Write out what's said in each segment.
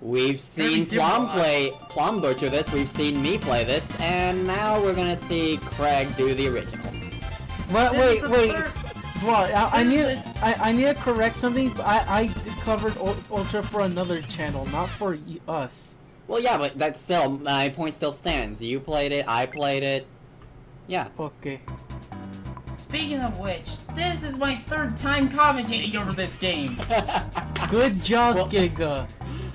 We've seen Plom butcher this, we've seen me play this, and now we're gonna see Kreg do the original. Wait. Zwat, I need to correct something. I covered Ultra for another channel, not for us. Well, yeah, but that's still, my point still stands. You played it, I played it. Yeah. Okay. Speaking of which, this is my 3rd time commentating over this game. Good job, Giga.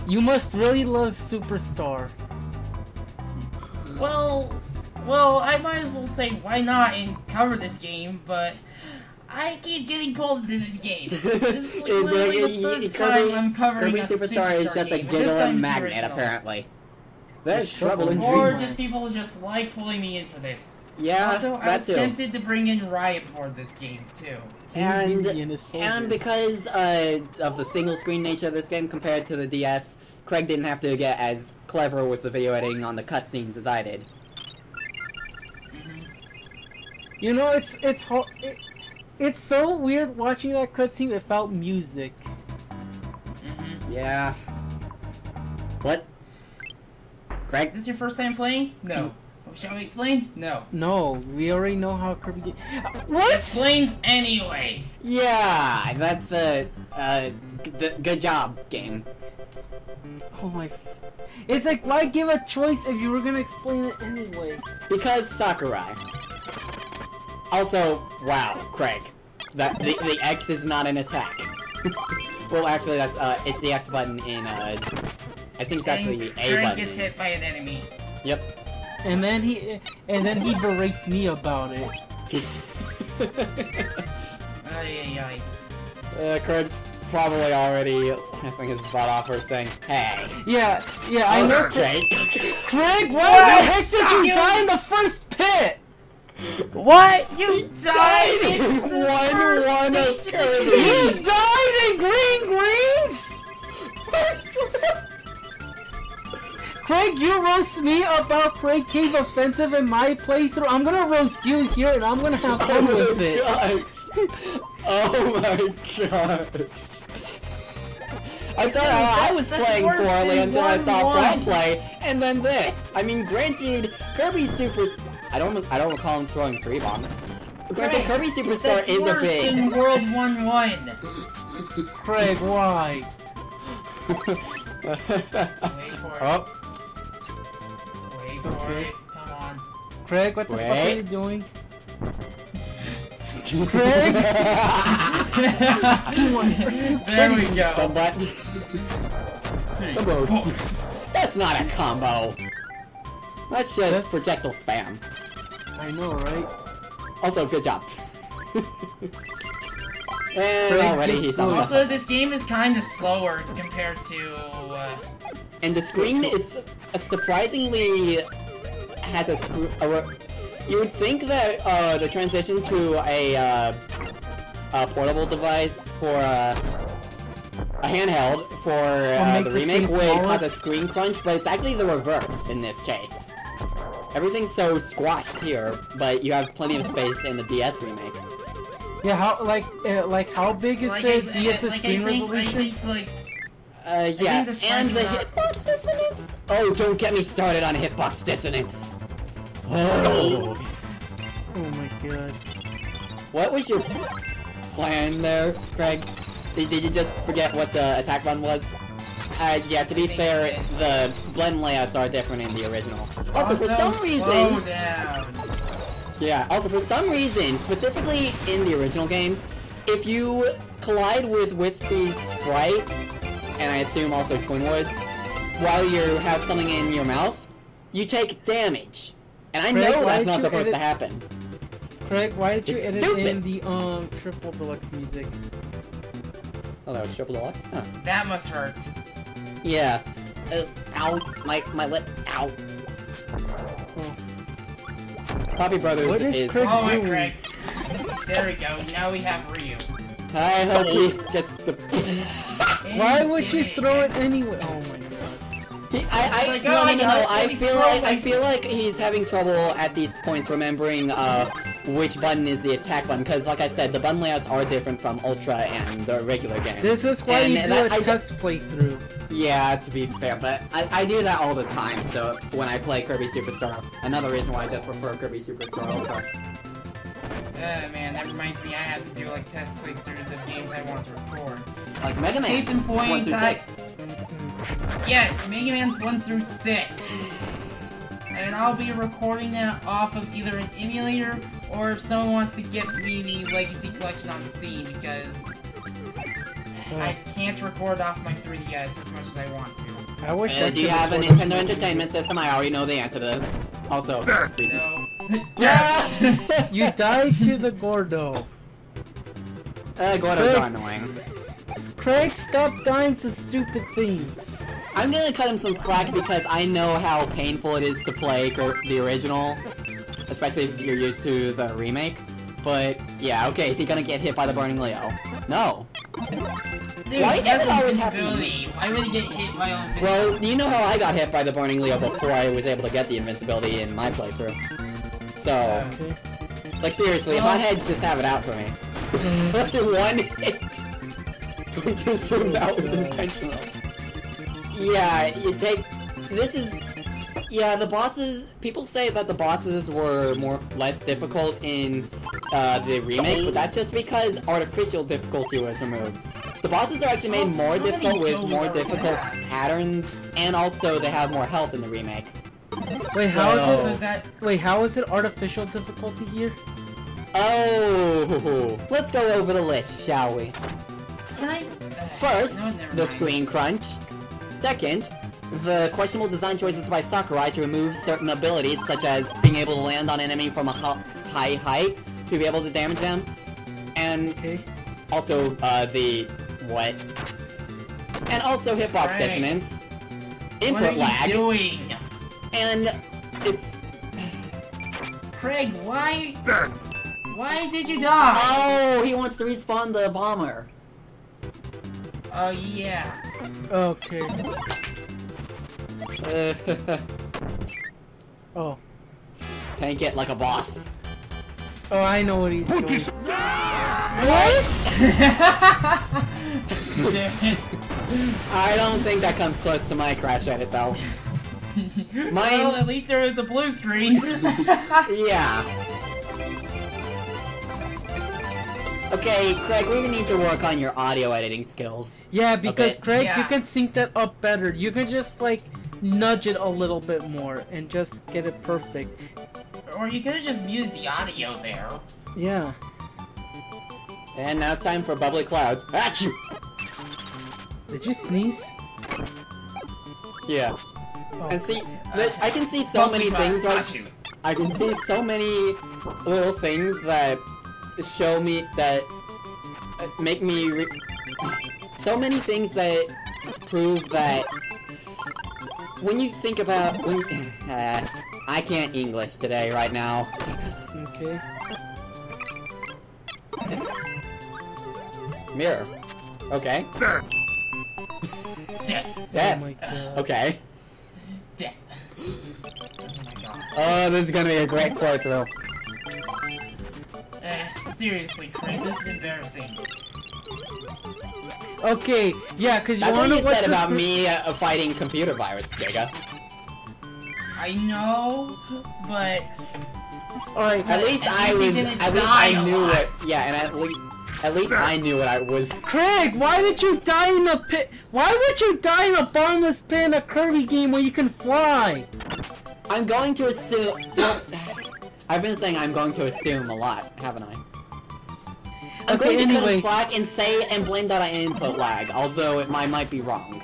You must really love Superstar. Well, I might as well say why not and cover this game, but I keep getting called into this game. This is like literally the 3rd time I'm covering Kirby a Superstar is just a game. GigaLem magnet, apparently. There's trouble in Or Dreamland. just people just like pulling me in for this. Yeah, also, I was tempted to bring in Riot for this game, too. And because of the single-screen nature of this game compared to the DS, Kreg didn't have to get as clever with the video editing on the cutscenes as I did. You know, it's so weird watching that cutscene without music. Yeah. What? Kreg? This is your first time playing? No. Shall we explain? No. No, we already know how Kirby What? Explains anyway. Yeah, that's good job, game. Oh my... It's like, why give a choice if you were gonna explain it anyway? Because Sakurai. Also, wow, Kreg. The X is not an attack. Well, actually, that's it's the X button in I think it's actually the A button. Gets hit by an enemy. Yep. And then he berates me about it. Kreg's probably already having his butt off or saying, "Hey." Yeah, I know. Kreg. Kreg, why the heck did you die in the first pit? What? You died in the 1-1 first Kirby. You died in greens. Kreg, you roast me about Kreg Cave Offensive in my playthrough. I'm gonna roast you here, and I'm gonna have fun with it. Oh my god! I thought I was playing poorly until I saw Plom play, and then this. I mean, granted, Kirby Super. I don't recall him throwing 3 bombs. Granted, Kirby Superstar is a big. In World 1-1. Kreg, why? Wait for it. Oh. Wait for it. Come on. Kreg, what the fuck are you doing? Kreg! There we go. The button. Combo. That's not a combo. That's just projectile spam. I know, right? Also, good job. And already he's on. Also, this game is kind of slower compared to. And the screen is surprisingly has a screw. You would think that the transition to a portable device for a handheld for the remake would cause a screen crunch, but it's actually the reverse in this case. Everything's so squashed here, but you have plenty of space in the DS remake. Yeah, how big is the DS screen resolution? Yeah, and the hitbox dissonance? Oh, don't get me started on hitbox dissonance. Oh. Oh my god. What was your plan there, Kreg? Did you just forget what the attack run was? Yeah, to be fair, the blend layouts are different in the original. Also, for some reason... Yeah, also for some reason, specifically in the original game, if you collide with Wispy's sprite, and I assume also Twinwood's, while you have something in your mouth, you take damage. And I know that's not supposed to happen. Kreg, why did you edit in the triple deluxe music? Oh, that was triple deluxe? Huh. That must hurt. Yeah. Ow. My lip. Ow. Oh. Poppy Brothers what is Kreg Oh my doing? Kreg. There we go. Now we have Ryu. I hope he gets the... Why would you throw it anyway? Oh my god. I feel like he's having trouble at these points remembering which button is the attack button, because like I said, the button layouts are different from Ultra and the regular game. This is why you do a test playthrough. Yeah, to be fair, but I do that all the time, so when I play Kirby Super Star. Another reason why I just prefer Kirby Super Star Ultra. Man, that reminds me, I have to do like test playthroughs of games I want to record. Like Mega Man. Case in point, 1 through 6. Yes, Mega Man's 1 through 6. And I'll be recording that off of either an emulator, or if someone wants to gift me the Legacy Collection on Steam, because I can't record off my 3DS as much as I want to. I wish I do you have a Nintendo Entertainment System? I already know the answer to this. Also, no. You died to the Gordo. Gordos are annoying. Kreg, stop dying to stupid things. I'm gonna cut him some slack because I know how painful it is to play the original, especially if you're used to the remake. But, yeah, okay, is he gonna get hit by the Burning Leo? No. Dude, why does it always happen to me? Why would he get hit by invincibility? Well, you know how I got hit by the Burning Leo before I was able to get the invincibility in my playthrough. So, like seriously, hotheads just have it out for me. One hit! We just assumed that was intentional. Yeah, the bosses, people say that the bosses were less difficult in the remake, but that's just because artificial difficulty was removed. The bosses are actually made more difficult with more difficult patterns, and also they have more health in the remake. Wait, how is it artificial difficulty here? Oh, let's go over the list, shall we? First, the screen crunch. Second, the questionable design choices by Sakurai to remove certain abilities, such as being able to land on enemy from a high height to be able to damage them. And also, and also hitbox dissonance. Input lag. What are you doing? And it's... Kreg, why did you die? Oh, he wants to respawn the bomber. Oh, yeah. Okay. Oh. Tank it like a boss. Oh, I know what he's doing. What? I don't think that comes close to my crash edit, though. Well, at least there was a blue screen. Yeah. Okay, Kreg, we need to work on your audio editing skills. Yeah, because Kreg, you can sync that up better. You can just, like, nudge it a little bit more and just get it perfect. Or you could have just muted the audio there. Yeah. And now it's time for bubbly clouds. Achoo! Did you sneeze? Yeah. Oh. And see, I can see so many things I can see so many little things that show me that make me so many things that prove that when you think about I can't English today right now. Okay. Mirror. Okay. Death. Oh my god. Okay. Death. Oh my god. Oh, this is gonna be a great playthrough. Seriously, Kreg, this is embarrassing. Okay, yeah, because you That's want what to you said about me fighting computer virus, Giga. I know, but alright. At least I knew what. Yeah, and at least I knew what I was. Kreg, why did you die in a pit? Why would you die in a bottomless pit in a Kirby game where you can fly? I'm going to assume. I've been saying I'm going to assume a lot, haven't I? I'm going to cut slack and say and blame that on input lag, although I might be wrong.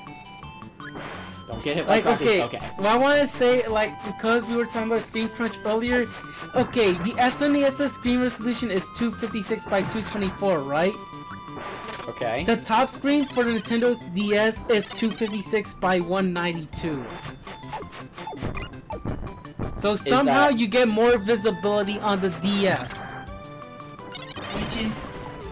Don't get hit by crackers. Okay. Well, I want to say, like, because we were talking about screen crunch earlier, okay, the SNES screen resolution is 256 by 224, right? Okay. The top screen for the Nintendo DS is 256 by 192. So somehow you get more visibility on the DS. Which is,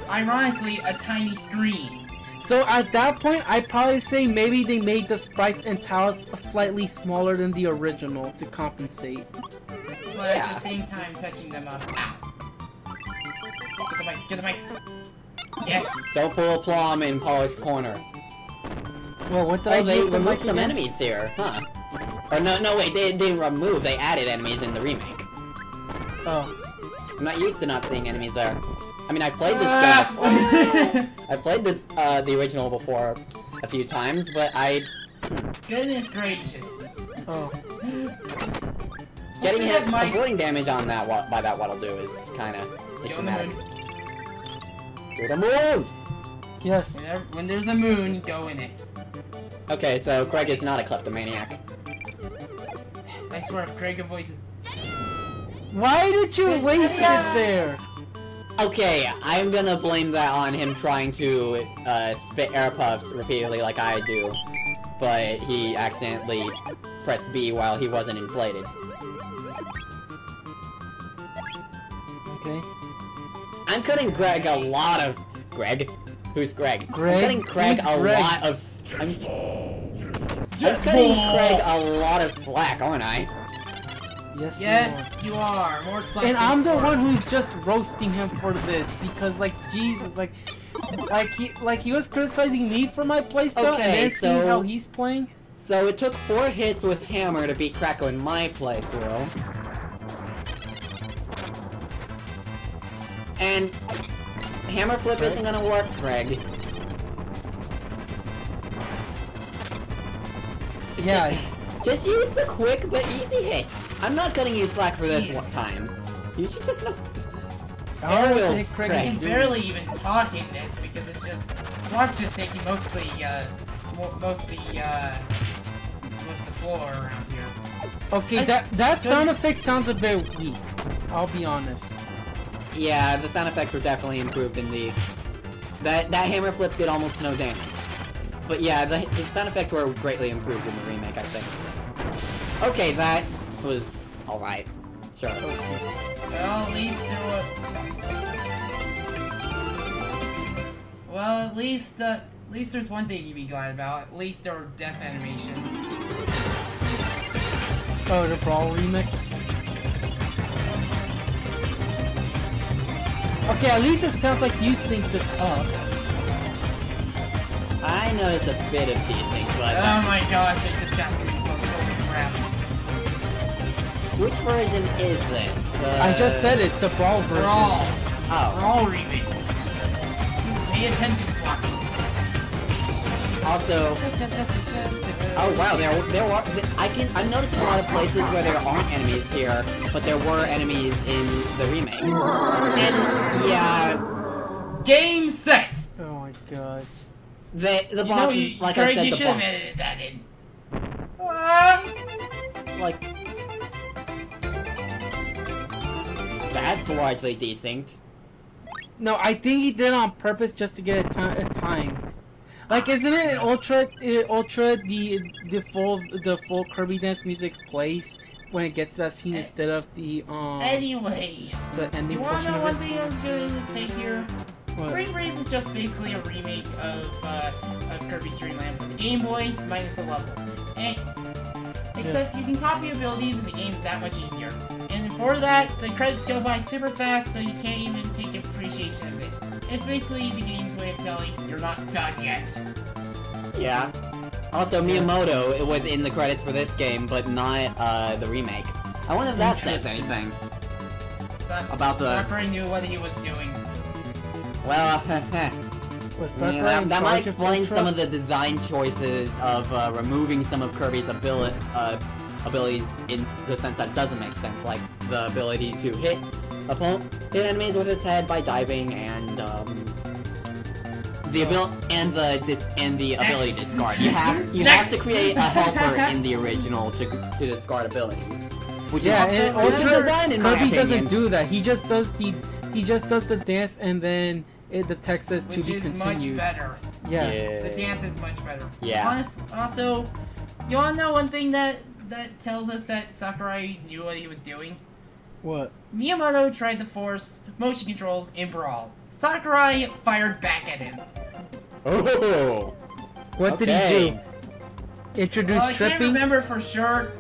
ironically, a tiny screen. So at that point, I'd probably say maybe they made the sprites and tiles slightly smaller than the original to compensate. But at the same time, touching them up. Ow. Get the mic. Yes. Don't pull a Plom in Pollock's corner. Well, what did Oh, I they do with the removed mic some again? enemies here, huh? Or no, wait, they didn't remove, they added enemies in the remake. Oh. I'm not used to not seeing enemies there. I mean, I played this game before. I played this, the original before a few times, but Goodness gracious. Oh. Getting hit, avoiding damage on that by that Waddle Doo is kinda dramatic. To the moon! Yes. When there's a moon, go in it. Okay, so Kreg is not a kleptomaniac. I swear, if Kreg avoids it. Why did you waste it there? Okay, I'm gonna blame that on him trying to spit air puffs repeatedly like I do, but he accidentally pressed B while he wasn't inflated. Okay. I'm cutting Kreg a lot of... Greg? Who's Greg? Greg? I'm cutting Kreg Who's a Greg? lot of... I'm cutting Kreg a lot of slack, aren't I? Yes, you are. More slack. And I'm the one who's just roasting him for this because, like, Jesus, like he was criticizing me for my playstyle, Okay, and then seeing so- how he's playing. So it took 4 hits with Hammer to beat Kracko in my playthrough. And Hammer Flip isn't gonna work, Kreg. Yeah. It's, Just use the quick but easy hit. I'm not cutting you slack for this Jeez. one time. You should just know. I don't Aerials, think Kreg Kreg. I is can doing barely even talk in this because it's just Zwat's just taking most of the floor around here. Okay, that sound effect sounds a bit weak. I'll be honest. Yeah, the sound effects were definitely improved in the... That Hammer Flip did almost no damage. But yeah, the sound effects were greatly improved in the remake, I think. Okay, that was alright. Sure. Well, at least there was. Well, at least there's one thing you'd be glad about. At least there were death animations. Oh, the Brawl remix. Okay, at least it sounds like you synced this up. I noticed a bit of desync, but... Oh my gosh, I just got goosebumps. Holy crap. Which version is this? I just said it's the Brawl version. Brawl. Oh. Brawl remix. Pay attention, Zwat. Also... Oh wow, I'm noticing a lot of places where there aren't enemies here, but there were enemies in the remake. And, yeah... Game set! Oh my god. The boss, like Kreg, I said, you the should have boss... edited that in. Like... That's largely desynced. No, I think he did on purpose just to get it timed. Like, isn't it in Ultra? The full Kirby dance music plays when it gets to that scene instead of the Anyway, the ending you wanna portion know of one it. thing I was going to say here? What? Spring Breeze is just basically a remake of Kirby's Dream Land for the Game Boy, minus a level. Except you can copy abilities and the game's that much easier. And for that, the credits go by super fast, so you can't even take appreciation of it. It's basically the game's way of telling you're not done yet. Yeah. Also, Miyamoto, it was in the credits for this game, but not, the remake. I wonder if that says anything. About the... Sakurai knew what he was doing. Well, Was yeah, that might explain some of the design choices of, removing some of Kirby's abilities in the sense that doesn't make sense, like the ability to hit enemies with his head by diving, and the ability to discard. You have to create a helper in the original to discard abilities, which Yeah, is and good design in my Kirby opinion. doesn't do that. He just does the dance, and then the text says to Which be is continued. much better. Yeah. The dance is much better. Yeah. Also, you wanna know one thing that tells us that Sakurai knew what he was doing? What? Miyamoto tried to force motion controls in Brawl. Sakurai fired back at him. Oh. What did he do? Introduce Well, I can't tripping? remember for sure.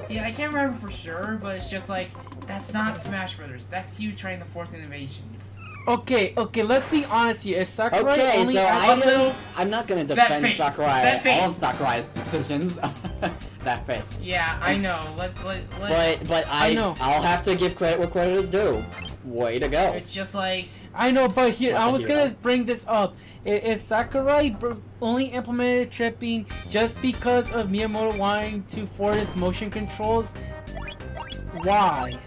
Yeah, I can't remember for sure, but it's just like, that's not Smash Brothers. That's you trying to force innovations. Okay, let's be honest here. If Sakurai Okay, only so also- I'm not gonna defend face. Sakurai. That face. All of Sakurai's decisions. That face. Yeah, I know. Let's. But I know. I'll have to give credit where credit is due. Way to go. It's just like. I know, but here That's I a was hero. gonna bring this up. If Sakurai only implemented tripping just because of Miyamoto wanting to force his motion controls, why?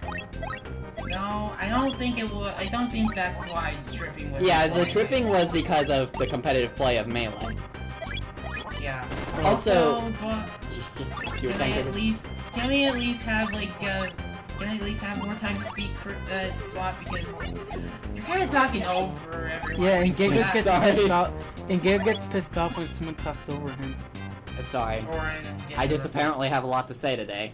No, I don't think it was. I don't think that's why tripping was. Yeah, the playing. tripping was because of the competitive play of Melee. Yeah. Also, What? you were saying Kirby? Can we at least have like can I at least have more time to speak Zwat, because you're kind of talking over everyone. Yeah, and Giga Yeah, gets sorry. pissed off. And Giga gets pissed off when someone talks over him. Sorry. Or I just apparently have a lot to say today.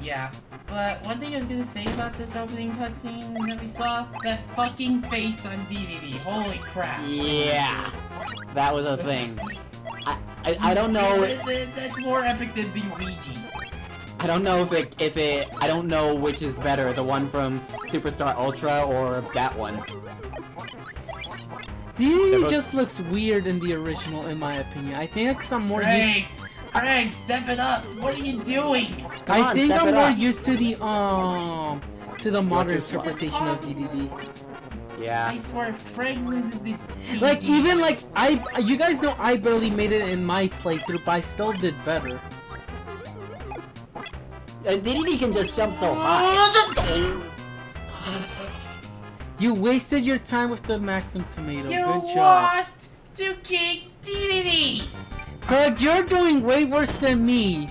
Yeah. But one thing I was gonna say about this opening cutscene that we saw, that fucking face on DDD. Holy crap. Yeah, that was a thing. I don't know. That's more epic than the Ouija. I don't know if it. I don't know which is better, the one from Superstar Ultra or that one. DDD both- just looks weird in the original, in my opinion. I think because I'm more used. Kreg, step it up! What are you doing? Come I on, think step I'm it more up. used to the modern too slow. interpretation of DDD. Yeah. I swear, if Kreg loses the Like even like you guys know I barely made it in my playthrough, but I still did better. DDD can just jump so high. You wasted your time with the Maxim Tomato. You Good job. lost to King DDD! Craig, you're doing way worse than me.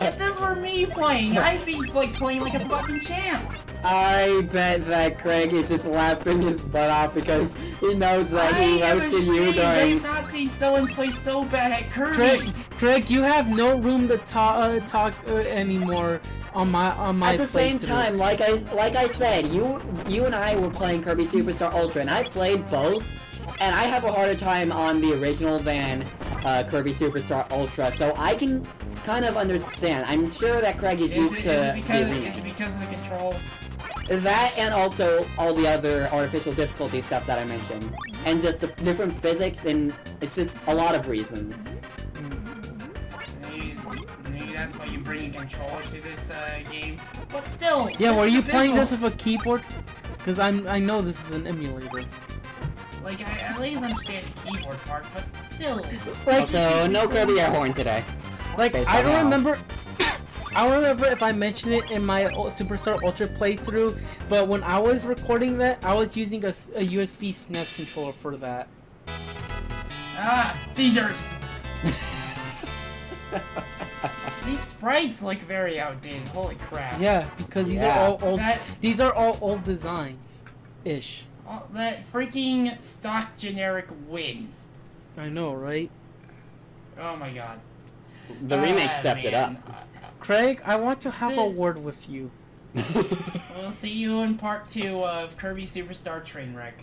If this were me playing, I'd be like playing like a fucking champ. I bet that Kreg is just laughing his butt off because he knows that he I am roasted you ashamed I during. have not seen someone play so bad at Kirby. Craig, you have no room to talk anymore on my At the same playthrough. time, like I said, you and I were playing Kirby Superstar Ultra, and I played both, and I have a harder time on the original than Kirby Superstar Ultra, so I can kind of understand. I'm sure that Kreg is used to is it the because of the controls? that, and also all the other artificial difficulty stuff that I mentioned, and just the different physics, and it's just a lot of reasons. Maybe that's why you bring a controller to this game. But still. Yeah, were this you is playing this abysmal. with a keyboard? Because I know this is an emulator. Like, I at least understand the keyboard part, but still. Like, Also, no Kirby air horn today. like Okay, I don't somehow. remember. I don't remember if I mentioned it in my Superstar Ultra playthrough, but when I was recording that, I was using a USB SNES controller for that. Ah, seizures! These sprites look very outdated, holy crap. Yeah, because these Yeah. are all old. That- These are all old designs, ish. Oh, that freaking stock generic win. I know, right? Oh my god. The remake Ah, stepped it man. up. Craig, I want to have a word with you. We'll see you in part 2 of Kirby Superstar Trainwreck.